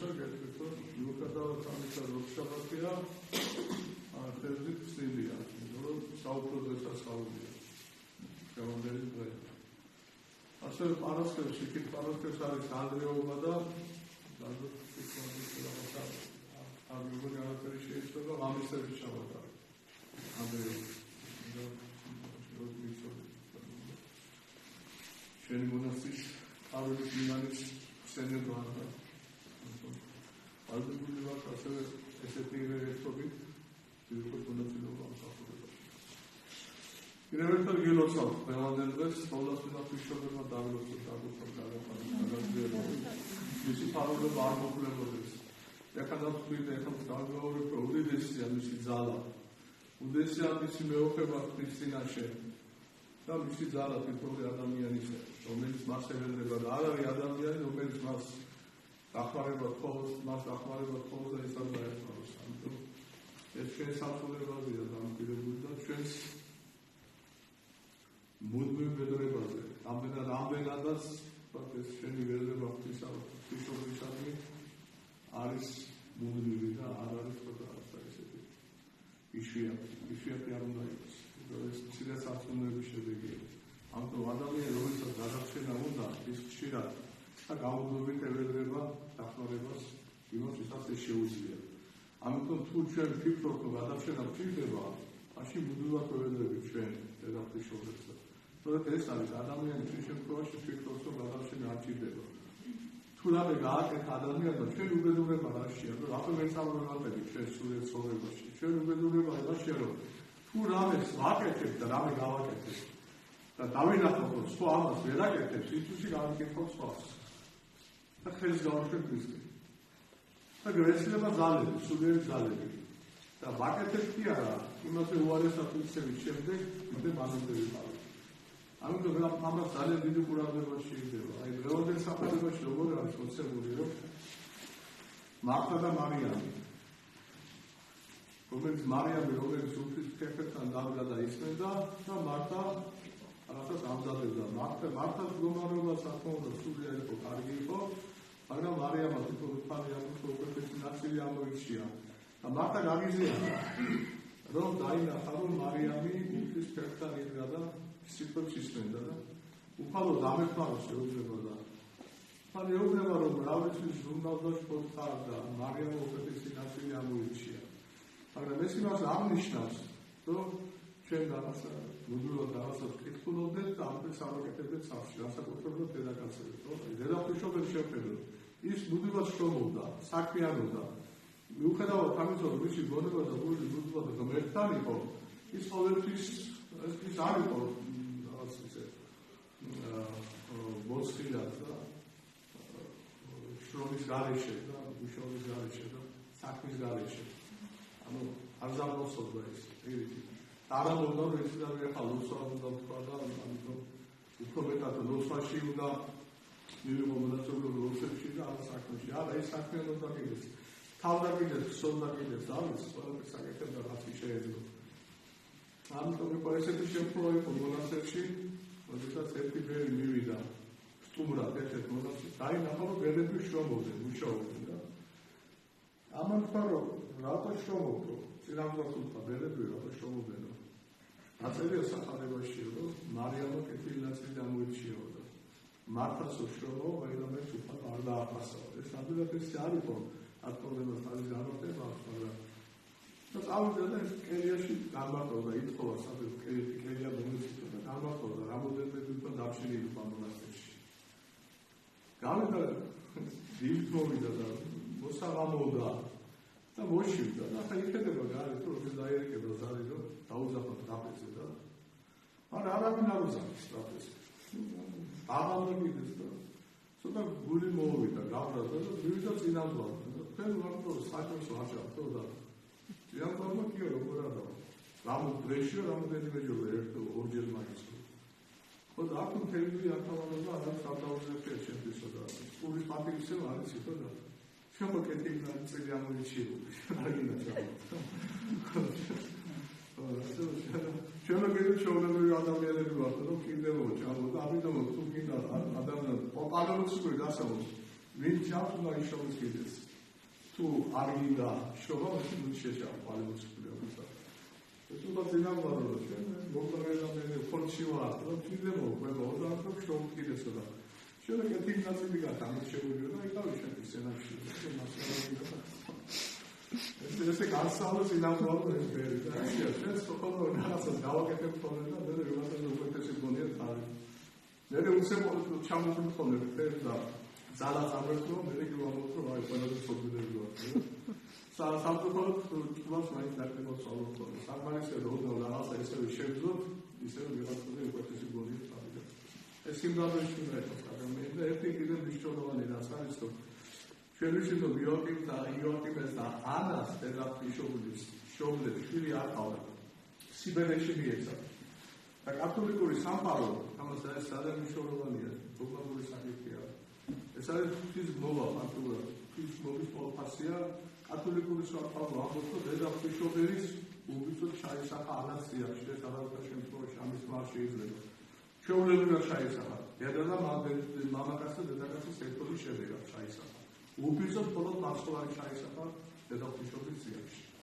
გეტყვით, რომ მიუხედავად ამისა, რომ შაბათია, თევზით ხსნილია, რომ საუფლო დღესასწაულია. გამოდელი დღე. ასევე პარასკევში, იქით პარასკევს არის ანდრეობა და არაფერი შეიძლება ამისების შაბათ არის. ანდრეობა. ჩვენი მონასტრის არულის მინანის ხსენება და ალბათული ვართ ასევე ესეთი ერთობით ვიყოთ მონაწილეობა ამსახურებაში. კიდევ ერთხელ გილოცავთ დღევანდელ დღეს ყოვლადღე ქრისტიანებმა დაგლოცოთ საკუთარ გადაყვანის მისი პაროლება არ მოხლებოდეს. ეხლა თქვით ეხლა გავგაურებ რომ უდიდესია მისი ძალა. უდიდესია მისი მეოხება ქრისტიანაში. და მისი ძალა თითოეული ადამიანისა, რომელიც მას ევედრება და არ არის ადამიანი, რომელიც მას დახმარება თხოვს და ის არ დაეხმაროს. ამიტომ ეს ჩვენი სამსახურებაზეა დამოკიდებული და ჩვენს მუდმივ ბედრებაზე. რამდენადაც ეს ჩვენი ბედრება ღვთისმშობლისადმი არის მუდმივი და არ არის ცოტა ისეთი იშვიათი არ უნდა იყოს. ეს ხშირად საწუნოების შედეგია. ამიტომ ადამიანი რომელსაც გადარჩენა უნდა, ის ხშირად და გაუძლებით ევედრება დახმარებას იმას, ვისაც ეს შეუძლია. ამიტომ თუ ჩვენ ვფიქრობთ, რომ გადარჩენა გვჭირდება, მაშინ მუდმივად ევედრებით ჩვენ დედაფრიშობებს. თორემ ეს არის ადამიანი ჩვენ შემთხვევაში ვფიქრობთ, რომ გადარჩენა არ ჭირდება. თუ რამე გააკეთა ადამიანმა, ჩვენ უბედურება რაშია, რომ რატომ ეწამებოდები ჩვენ სულიერ ცხოვრებაში. ჩვენ უბედურება რაშია, რომ თუ რამეს ვაკეთებ და რამე გავაკეთებ და დავინახავ რომ სხვა ამას ვერ აკეთებს, ისთვის გავაკეთებ სხვას და ხელს გავუშვებ მისკენ და გვეცილება ძალები, სულიერი ძალები და ვაკეთებ კი არა იმაზე უარესად ვიცევით შემდეგ მე მანამდე ვიყავ. ამიტომ ამას ძალიან დიდი ყურადღება შეიძლება. აი დღევანდელ საქმეებში როგორ არის მოცემული რომ მართა და მარიამი რომელიც უფლის ფეხებთან გადაისმენდა და მართა რაღაცას ამზადებდა. მართას მდგომარეობა საკმაოდ სულიერ იყო, კარგი იყო, მაგრამ მარიამას თვითონფარი ამბობს უკეთესი ნაწილი ამოიჩია. და მართა გაგიზიანა, რომ დაინახა, რომ მარიამი უფლის ფეხთან იდგა და სიტყვებს ისმენდა და უფალოდ ამეხმაროს შეუძლება და თან ეუბნება, რომ რავისთვის ჟურნალში პოსტარდა მარიამ უკეთესი ნაწილი ამოიჩია. მაგრამ ეს იმას არ ნიშნავს, რომ ჩვენ რაღაცა მუდმივად რაღაცას ვკითხულობდეთ და ამას ავაკეთებდეთ სახლში, განსაკუთრებით დედაკაცებს. დედაფრიშობელი შეხედოთ, ის მუდმივად შრომობდა, საქმიანობდა. მიუხედავად ამისა, რომ მისი გონება და გული მუდმივად ღმერთთან იყო, ის ყოველთვის ის არ იყო რაღაც ისე მოწყილად და შრომის გარეშე და უშუალოს გარეშე და საქმის გარეშე. არ ზამოსობდა ეს პირიქით. არა მოდა რომ ის და ახლა ლოცვა უნდა თქვა და ამიტომ უფრო მეტად ლოცვაში უნდა მივიღო მონაწილეობა ლოცვებში და ამ საქმეში. არა ეს საქმიანობა კიდეს თავდაკიდეს, სოლდაკიდეს არის ყველაფერს აკეთებდა რაც შეიძლება. ამიტომ იყო ესეთი შემთხვევა იყო მონასტერში, როდესაც ერთი ბერი მივიდა სტუმრად ერთ მონასტერში, დაინახა რომ ბერები შრომობდნენ, მუშაობდნენ და ამან თქვა რომ რატო შრომობდო? წინამძღოლს უთხრა ბერები რატო შრომობდენო? აწერია სახარებაში რომ მარიამა კეთილი ნაწილი გამოირჩიოდა. მართასო შრომო, ვაირამეს უფალ არ დააფასაო. ეს ნამდვილად ეს არ იყო აქტუალურად არის განმარტება, მაგრამ და წავიდა და ეს კერიაში გამარტოვდა, ითხოვა სადაც კერია მომიწვია და გამარტოვდა, რამოდენმე თვითონ დარჩენილი იყო მონასტერში. გავიდა დილით მოვიდა და მოსაღამოდა და მოშივდა და ახლა იხედება გარეთ რომ ეს დაერეკება ზარი რომ დაუძახოთ ტრაპეზზე და მაგრამ არავინ არ უძახის ტრაპეზზე. აღამოგიდეს და ცოტა გული მოვიდა გაბრაზდა და მივიდა წინამძღოლს და თქვენ ვართ რომ საჭმელს ვაჭავთო და წინამძღოლმა კი როგორ არა რამო დღეში რამოდენიმე ჯერ ორჯერ მაგის ხო და აქ თელევიზია ახალობა არა სადაუზებია შემთხვევაში და სკოლის პატივისცემ არის იყო და შემოკეთილი ნაწილი ამოიჩიო არ გინდა შემოგეძლო შეუძლებელი ადამიანები ვართ რომ კიდევ ჩამო და ამიტომ თუ გინდა ადამიანი პოპულარობის უკვე გასაუბროს ვინ ჩავს უნდა ისწავლოს კიდეს. თუ არ გინდა შრომა, მაშინ ნუ შეჭამ კვალიფიკაცია. ეს უნდა ძინავარო, ჩვენ მოგდარებამდე ფონდში ვარ, რომ ფიქრე მოყვება, და შრომა კიდეს და შეიძლება კეთილი ნაწილი გათამაშ შეგვიძლია და იკავი შენ სცენარში. ესე განსავლოს ინავდუალო ეს ბერი და ჩვენ სწორედ რაღაცას გავაკეთებ ხოლმე და მე რაღაცას უკეთესი გონია თავი. მე უცებ ჩამოვიდე ხოლმე და ზალა წამერთო მე გივალოთ რომ აი ყველაზე სოფლები ვარ. სამწუხაროდ თუნდაც მაინც დაკეთებულ სწავლობ ხოლმე. სამმარისე რომ რაღაცა ესევე შევძლოთ, ისევე ვიღაცაზე უკეთესი გონია თავი. ეს სიმბოლოებში უნდა იყოს ადამიანები და ერთი კიდევ მნიშვნელოვანი რაც არის რომ ჩვენ ვიცით რომ იოაკიმეს და ანას დედაფიშობლის შობლები შვილი არ ყავდა სიბერეში მიეცა და კათოლიკური სამყარო ამას ეს ძალიან მნიშვნელოვანია დოგმატური საკითხია ეს არის ღვთის გმობა ფაქტურად ღვთის გმობის პოლფასია კათოლიკური სამყარო ამბობს რომ დედაფიშობლის უბრალოდ ჩაისახა ანას სიახში და საერთოდ შემთხვევაში ამის თვალ შეიძლება შეულებრივია ჩაისახა. დედა და მამაკაცი და დედაკაცის ერთობის შედეგად ჩაისახა. უპირისპიროდ მხოლოდ მასწავლარი ჩაისახა დედაფიშობის სიახში.